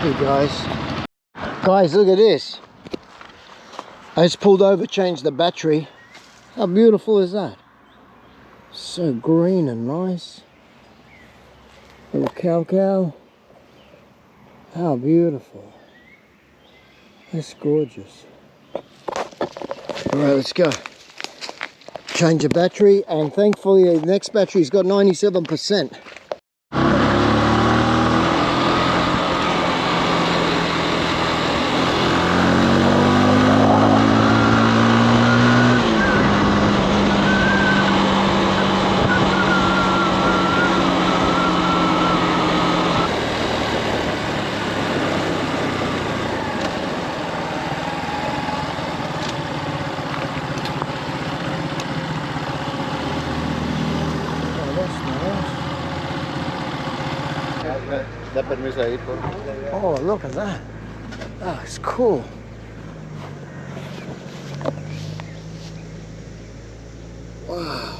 happy, guys. Guys, look at this. I just pulled over, changed the battery. How beautiful is that? So green and nice. Little cow. How beautiful. That's gorgeous. Alright, let's go. Change the battery, and thankfully the next battery's got 97%. Oh, look at that. That's cool. Wow.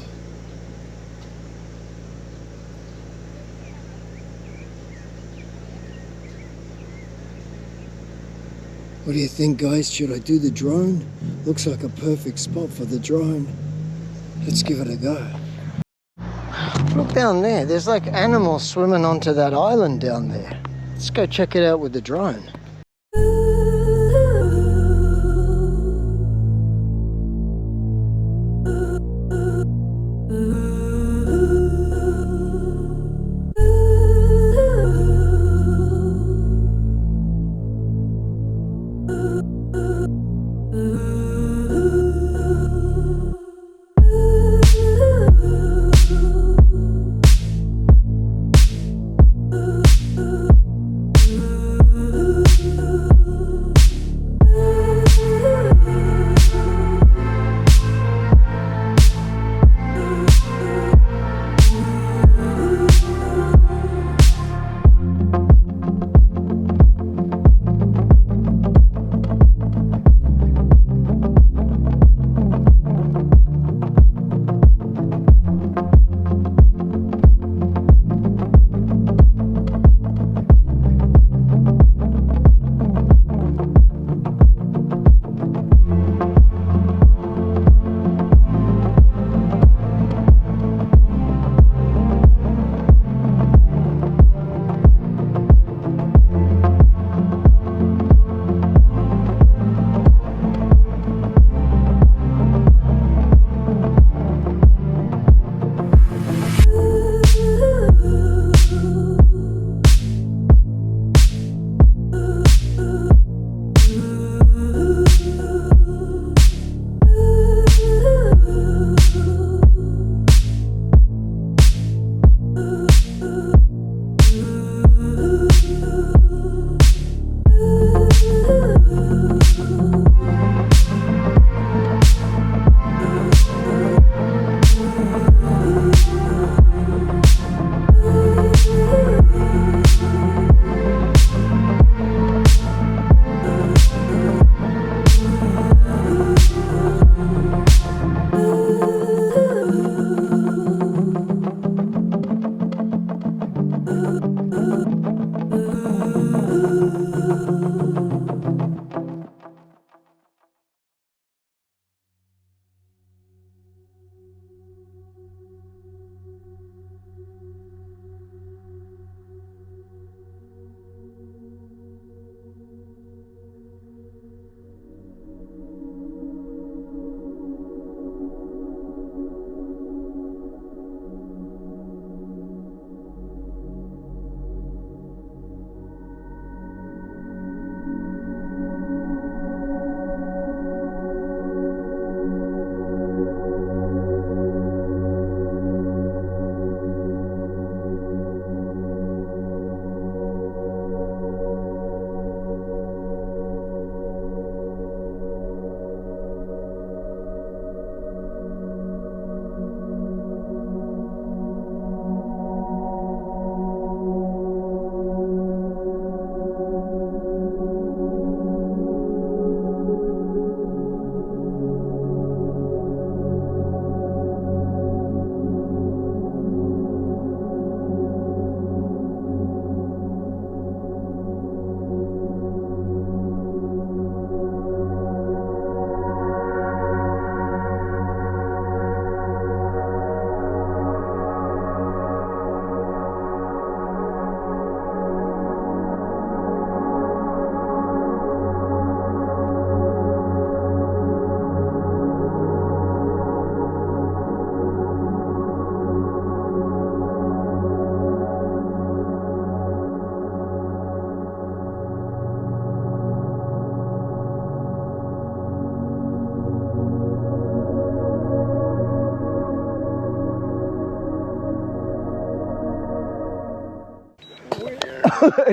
What do you think, guys? Should I do the drone? Looks like a perfect spot for the drone. Let's give it a go. Look down there, there's like animals swimming onto that island down there. Let's go check it out with the drone.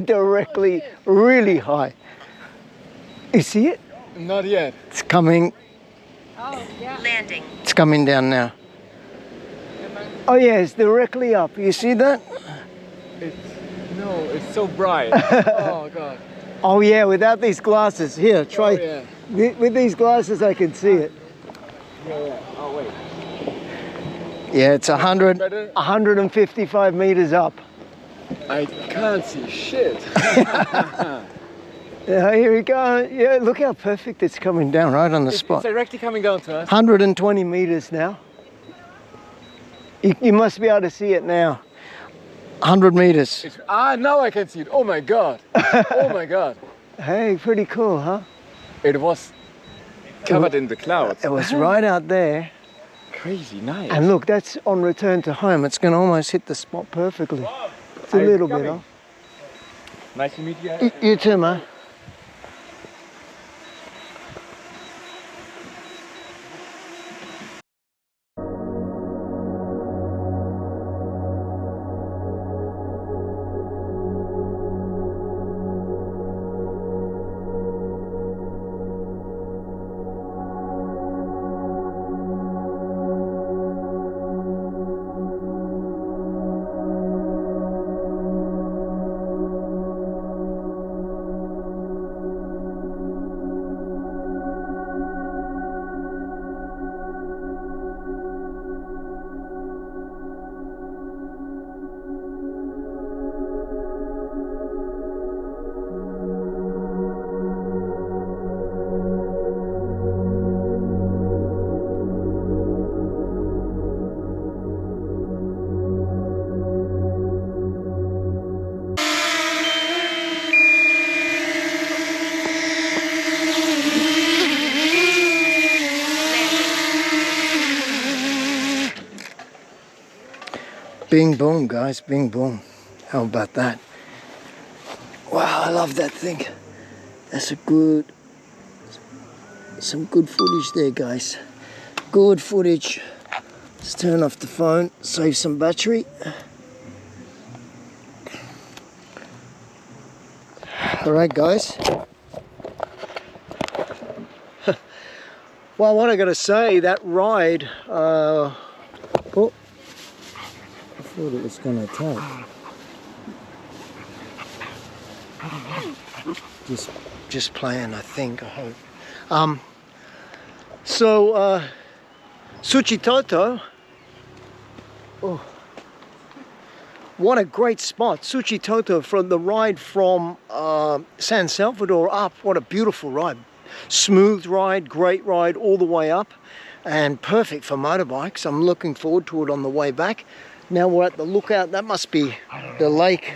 Directly, really high. You see it? Not yet. It's coming. Oh, yeah. Landing. It's coming down now. Oh yeah, it's directly up. You see that? It's so bright. Oh God. Oh yeah, without these glasses. Here, try. Oh, yeah. With these glasses, I can see it. Yeah. Oh wait. Yeah, it's 100, Better? 155 meters up. I can't see shit. Yeah, here we go. Yeah, look how perfect it's coming down right on the It's spot. directly coming down to us. 120 meters now. You must be able to see it now. 100 meters. Now I can see it. Oh my God. Oh my God. Hey, pretty cool, huh? It was covered in the clouds. It was right out there. Crazy nice. And look, that's on return to home. It's going to almost hit the spot perfectly. It's a little bit off. Nice to meet you. You too, man. Bing boom, guys, bing boom. How about that? Wow, I love that thing. That's some good footage there, guys. Good footage. Let's turn off the phone, save some battery. All right, guys. Well, what I got to say, that ride, oh, I thought it was going to attack. Just playing, I think, I hope. Suchitoto. Oh, what a great spot. Suchitoto, from the ride from San Salvador up. What a beautiful ride. Smooth ride, great ride all the way up, and perfect for motorbikes. I'm looking forward to it on the way back. Now we're at the lookout. That must be the Lake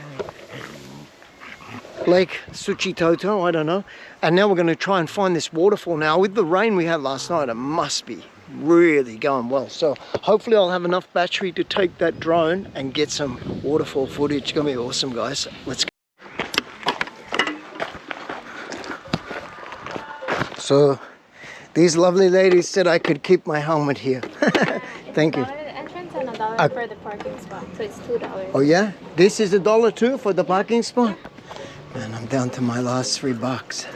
Suchitoto, I don't know. And now we're going to try and find this waterfall. Now with the rain we had last night, it must be really going well. So hopefully I'll have enough battery to take that drone and get some waterfall footage. It's going to be awesome, guys. Let's go. So these lovely ladies said I could keep my helmet here. Thank you. $1 the entrance and $1 for the parking spot, so it's $2. Oh yeah? This is $1 too for the parking spot? Man, I'm down to my last $3.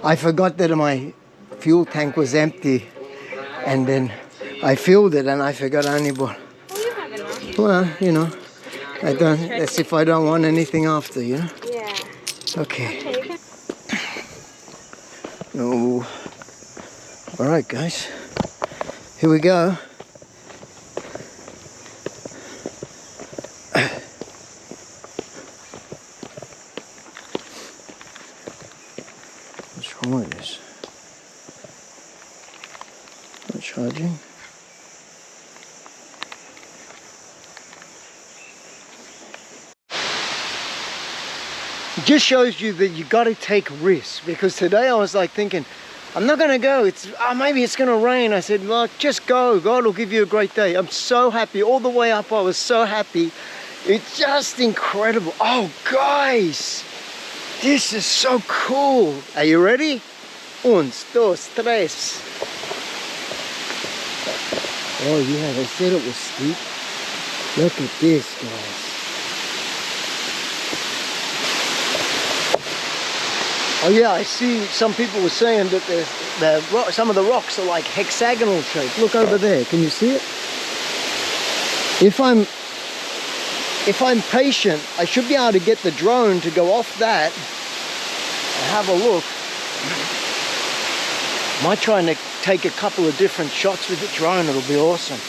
I forgot that my fuel tank was empty, and then I filled it and I forgot I only bought. Oh, you have enough. Well, you know, I don't. That's if I don't want anything after, you know. Yeah. Okay. Okay. No. All right, guys. Here we go. What's wrong with this? Not charging. It just shows you that you got to take risks, because today I was like thinking, I'm not gonna go, maybe it's gonna rain. I said, look, just go, God will give you a great day. I'm so happy, all the way up I was so happy. It's just incredible. Oh guys, this is so cool. Are you ready? 1, 2, 3. Oh yeah, they said it was steep. Look at this, guys. Oh yeah, I see some people were saying that some of the rocks are like hexagonal shaped. Look over there, can you see it? If I'm patient, I should be able to get the drone to go off that and have a look. Might try and take a couple of different shots with the drone, it'll be awesome.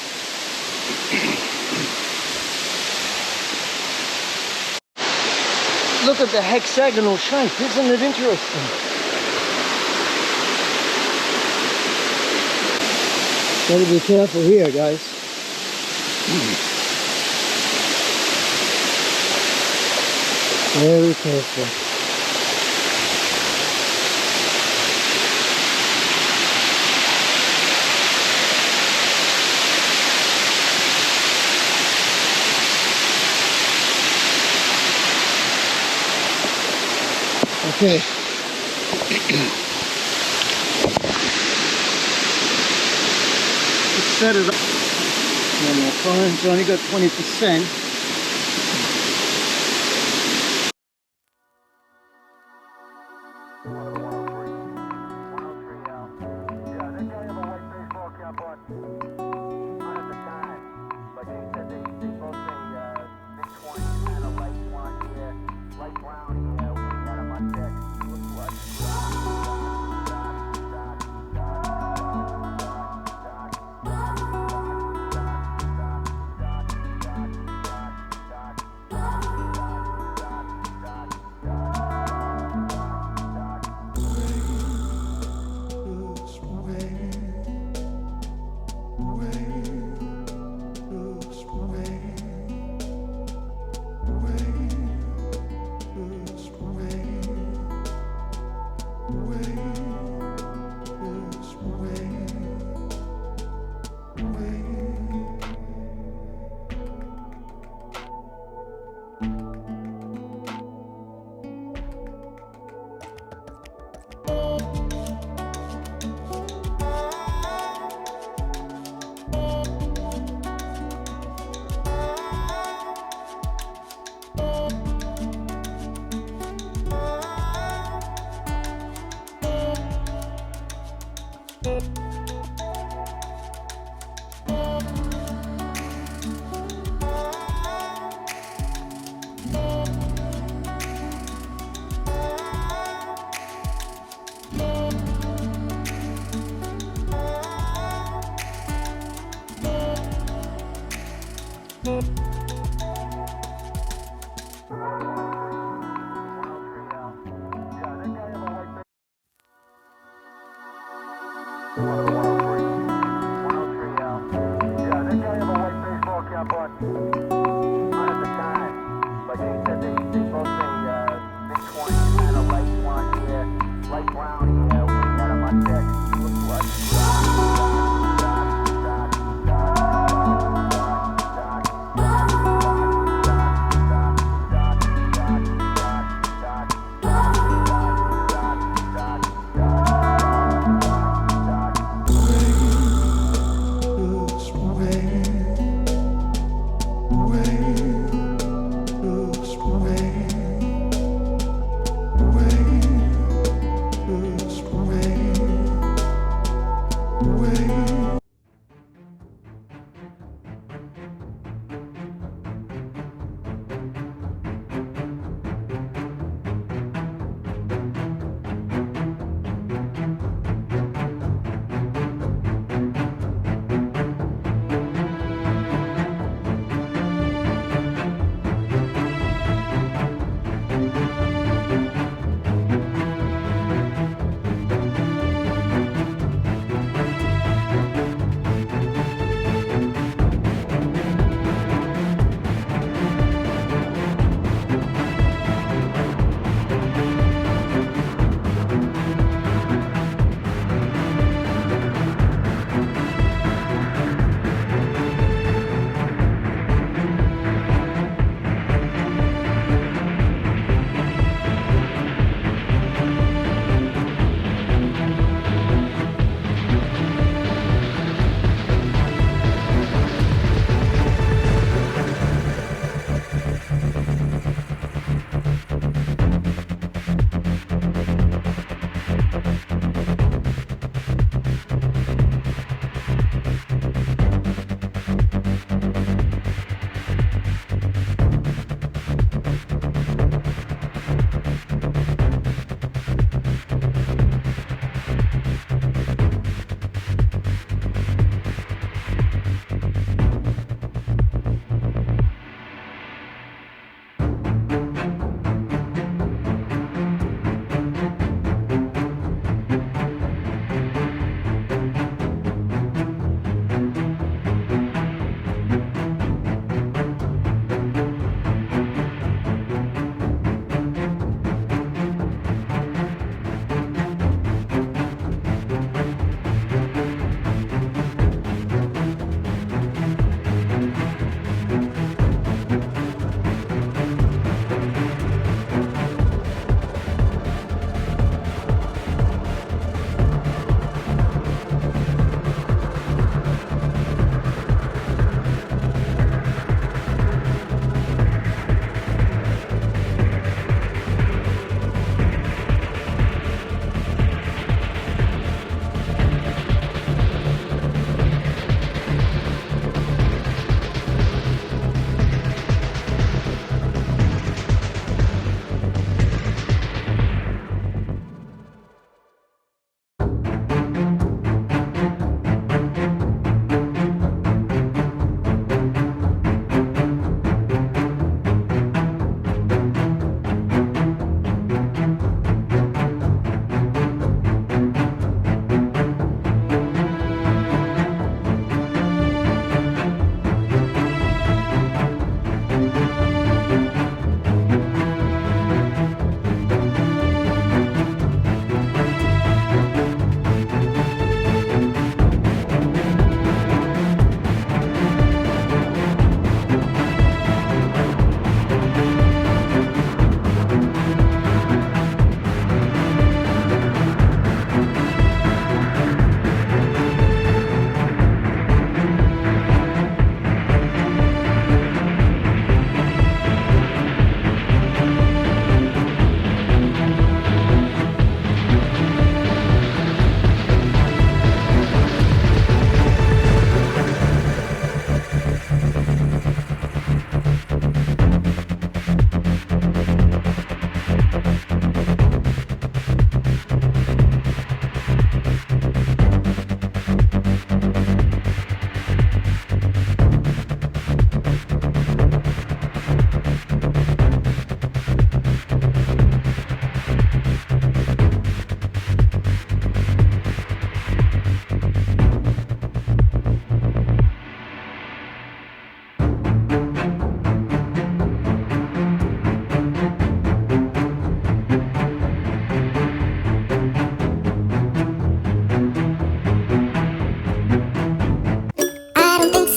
Look at the hexagonal shape, isn't it interesting? Gotta be careful here, guys. Very careful. Okay. Let's set it up. No, my phone's only got 20%.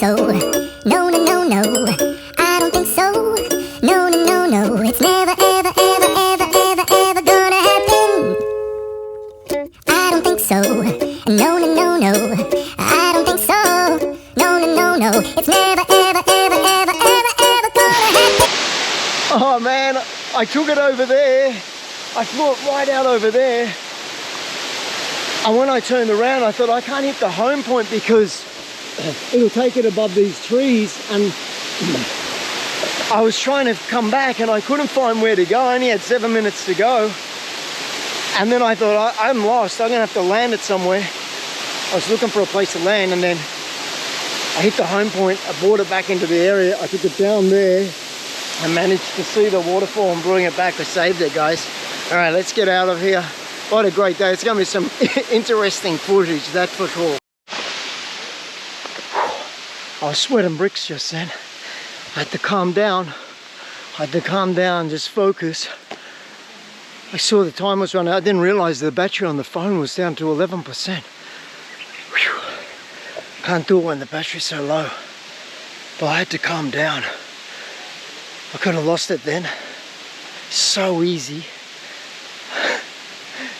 so. No, no, no, no. I don't think so. No, no, no, no. It's never, ever, ever, ever, ever, ever gonna happen. I don't think so. No, no, no, no. I don't think so. No, no, no, no. It's never, ever, ever, ever, ever, ever gonna happen. Oh man, I took it over there. I flew it right out over there. And when I turned around, I thought I can't hit the home point because it'll take it above these trees. And I was trying to come back and I couldn't find where to go. I only had 7 minutes to go. And then I thought, I'm lost. I'm gonna have to land it somewhere. I was looking for a place to land, and then I hit the home point. I brought it back into the area. I took it down there. I managed to see the waterfall and bring it back. I saved it, guys. All right, let's get out of here. What a great day. It's gonna be some interesting footage, that's for sure. I was sweating bricks just then. I had to calm down. Just focus. I saw the time was running out. I didn't realize the battery on the phone was down to 11%. Whew. Can't do it when the battery's so low. But I had to calm down. I could have lost it then. So easy.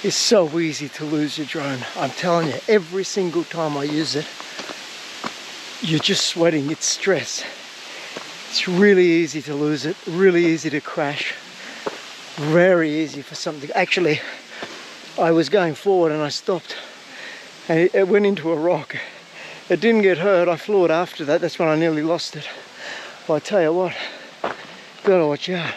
It's so easy to lose your drone. I'm telling you, every single time I use it, you're just sweating, it's stress. It's really easy to lose it, really easy to crash. Very easy for something. Actually, I was going forward and I stopped. And it went into a rock. It didn't get hurt, I flew it after that. That's when I nearly lost it. But I tell you what, gotta watch out.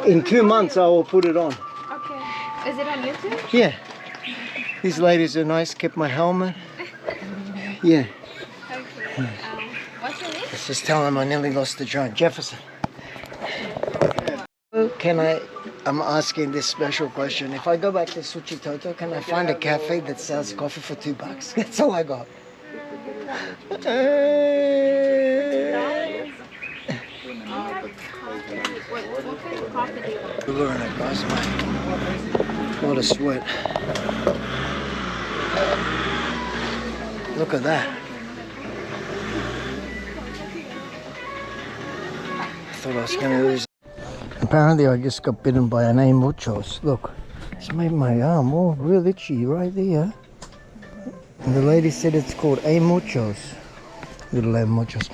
In 2 months I will put it on. Okay. Is it on YouTube? Yeah. These ladies are nice, kept my helmet. Yeah. Okay. What's your name? Let's just tell them I nearly lost the drone. Jefferson. I'm asking this special question. If I go back to Suchitoto, can I find a cafe that sells coffee for $2? That's all I got. What kind of coffee do you want? Sugar in it, guys, mate. A lot of sweat. Look at that. I thought I was going to lose. Apparently I just got bitten by an muchos. Look, it's made my arm all real itchy right there. And the lady said it's called muchos. Little muchos.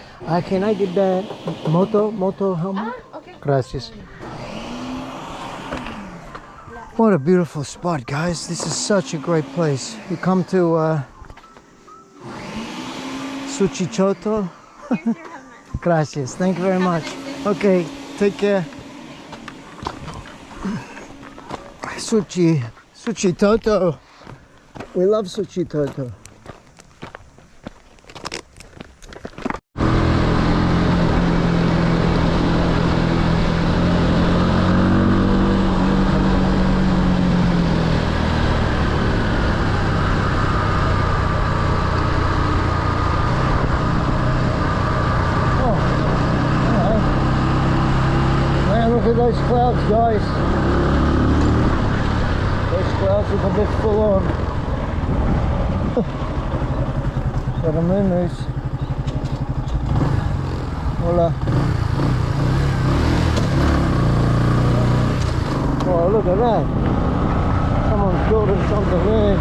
Can I get the moto helmet? Okay. Gracias. What a beautiful spot, guys. This is such a great place. You come to Suchitoto. Gracias. Thank you very much. Okay, take care. Suchitoto. We love Suchitoto. Look at those clouds, guys. Those clouds look a bit full on. So the moon is. Voila. Oh, look at that. Someone's building something there.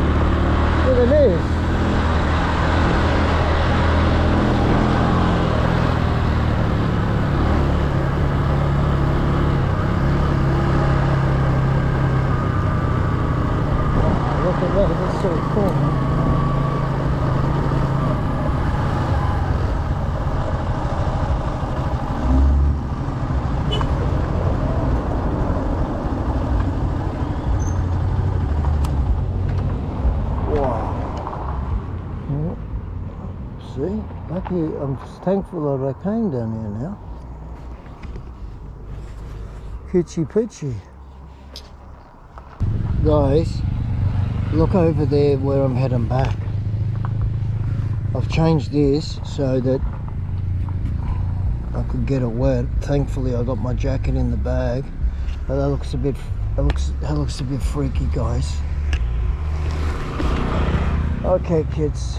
Look at this. That's so cool, man. Wow. Yeah. See? Lucky, I'm thankful that I came down here now. Kitchy pitchy. Guys, look over there where I'm heading back. I've changed this so that I could get it wet. Thankfully I got my jacket in the bag. But that looks a bit freaky, guys. Okay, kids.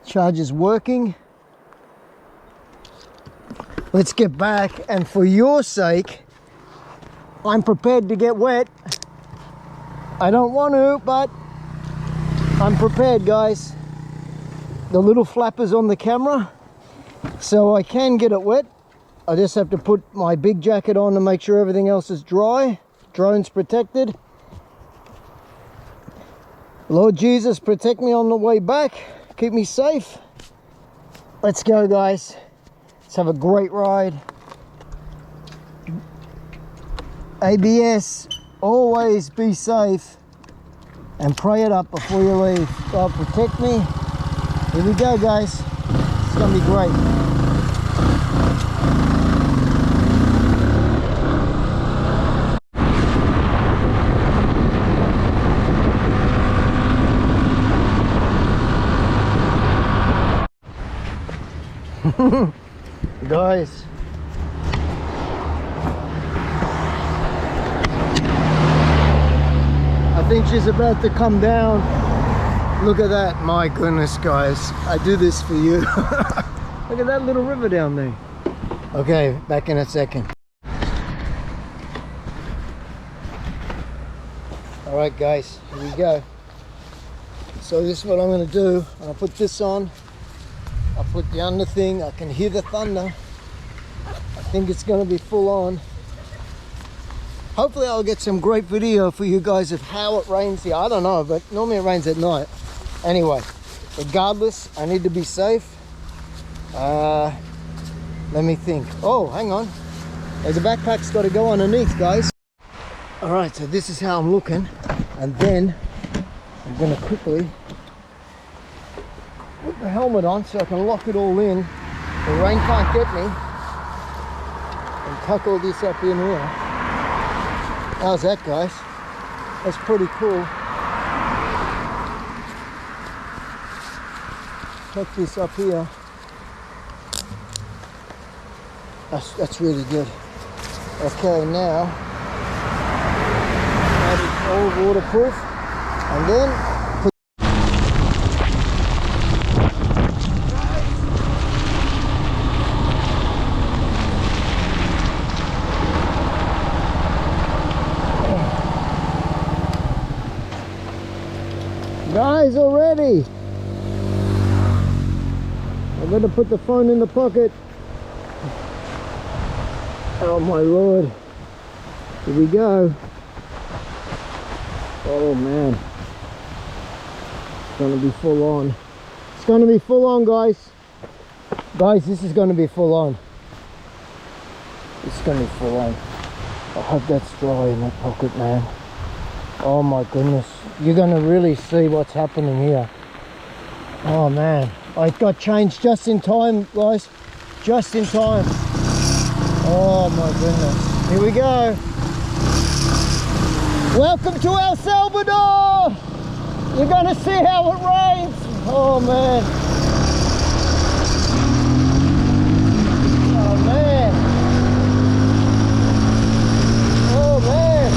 Charger's working. Let's get back, and for your sake, I'm prepared to get wet. I don't want to, but I'm prepared, guys. The little flapper's on the camera, so I can get it wet. I just have to put my big jacket on to make sure everything else is dry. Drone's protected. Lord Jesus, protect me on the way back. Keep me safe. Let's go, guys. Let's have a great ride. ABS, always be safe and pray it up before you leave. God protect me. Here we go, guys. It's gonna be great. Guys, I think she's about to come down. Look at that. My goodness, guys, I do this for you. Look at that little river down there. Okay, back in a second. All right, guys, here we go. So this is what I'm going to do. I'll put this on. I'll put the under thing. I can hear the thunder. I think it's going to be full on. Hopefully I'll get some great video for you guys of how it rains here. I don't know, but normally it rains at night. Anyway, regardless, I need to be safe. Let me think. Oh, hang on. There's a backpack's got to go underneath, guys. All right, so this is how I'm looking. And then I'm going to quickly put the helmet on so I can lock it all in. The rain can't get me. And tuck all this up in here. How's that, guys? That's pretty cool. Tuck this up here. That's really good. Okay, now that is all waterproof. And then guys, already I'm gonna put the phone in the pocket. Oh my lord, here we go. Oh man, it's gonna be full on. It's gonna be full on, guys. This is gonna be full on. It's gonna be full on. I hope that's dry in that pocket, man. Oh my goodness, you're gonna really see what's happening here. Oh man, I got changed just in time, guys. Just in time. Oh my goodness. Here we go. Welcome to El Salvador. You're gonna see how it rains. Oh man. Oh man. Oh man.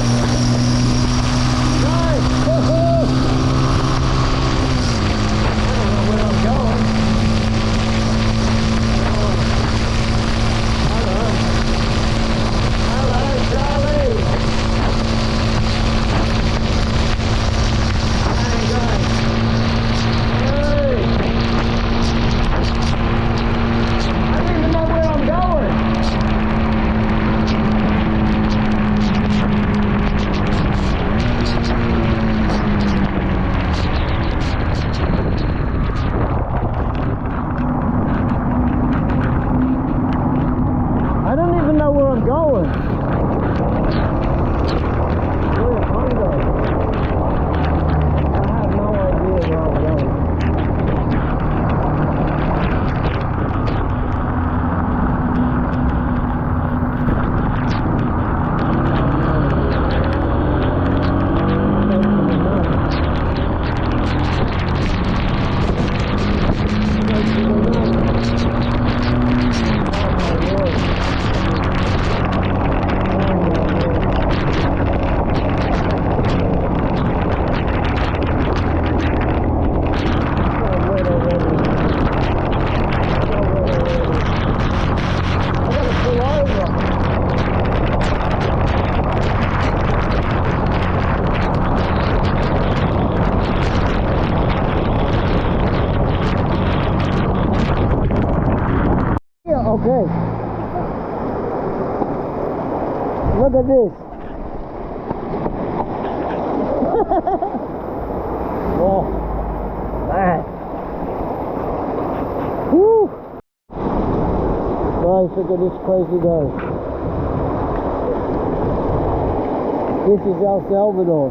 Okay. Look at this. Oh, man. Woo! Guys, look at this crazy guy. This is El Salvador.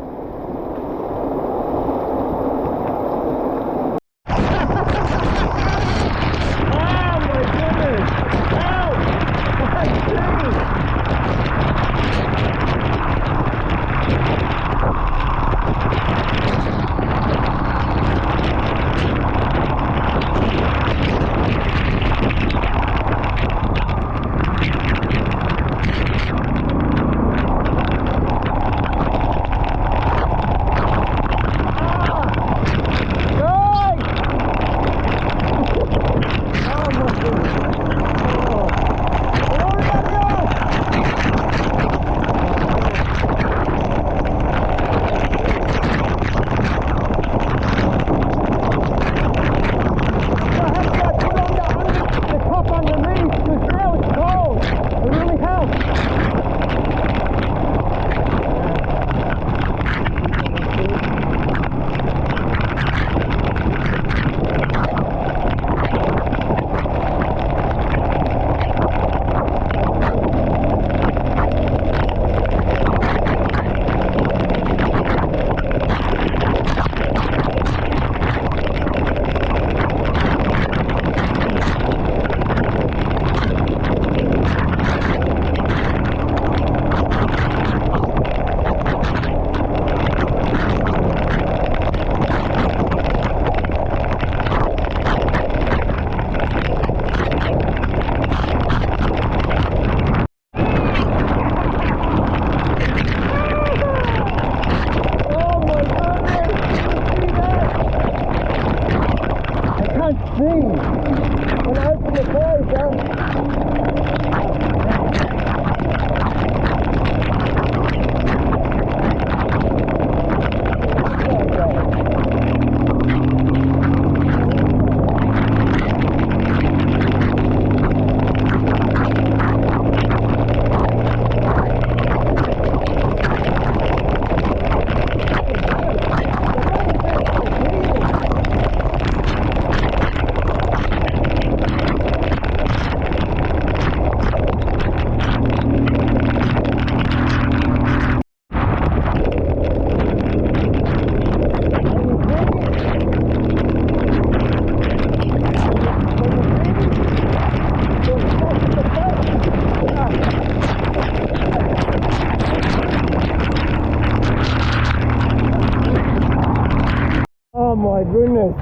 Oh my goodness,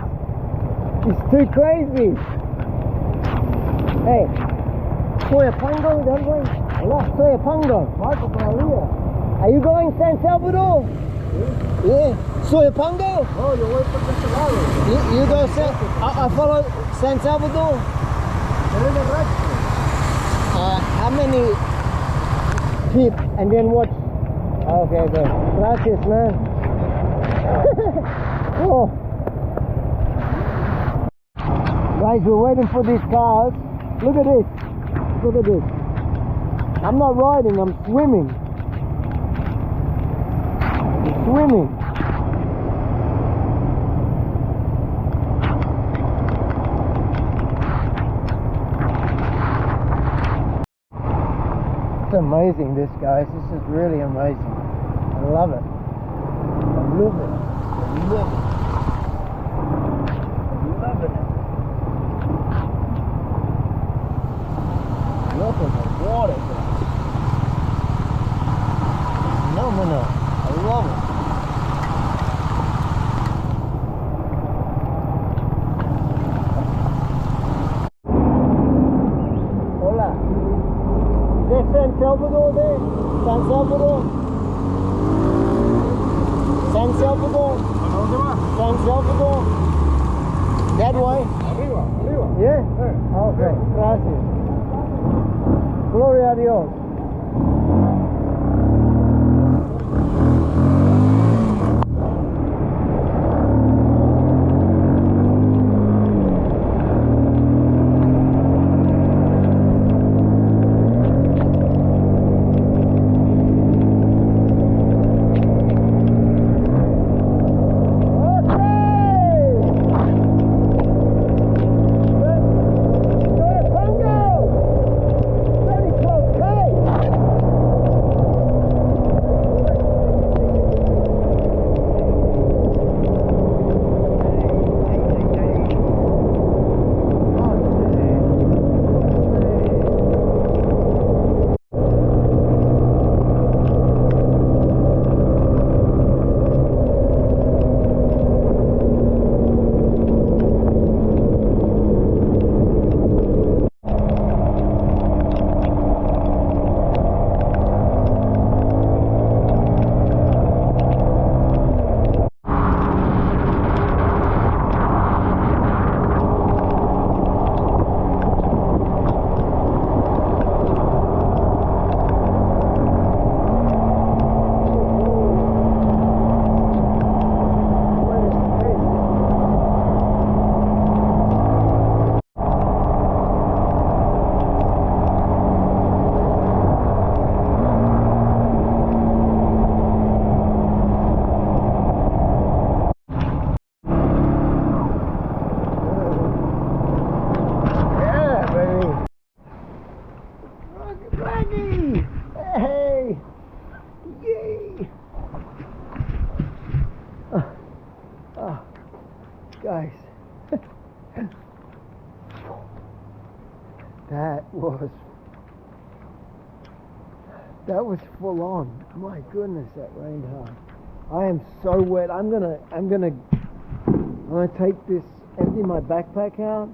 it's too crazy. Hey, soy a pango, don't go. Soy a pango. Are you going San Salvador? Yeah. Soy a pango? Oh, yo voy por este lado. You go I follow San Salvador. How many people and then what? Okay, okay. Gracias, man. Oh. Guys, we're waiting for these cars. Look at this. Look at this. I'm not riding, I'm swimming. I'm swimming. It's amazing, this, guys. This is really amazing. I love it. I love it. I love it. Look at the water, guys. Phenomenal. I love it. Hola. Is there San Salvador there? San Salvador? San Salvador? San Salvador? That way? Arriba, arriba. Yeah? Okay. Gracias. Gloria a Dios. That was full on. My goodness, that rained hard. I am so wet. I'm gonna take this, empty my backpack out,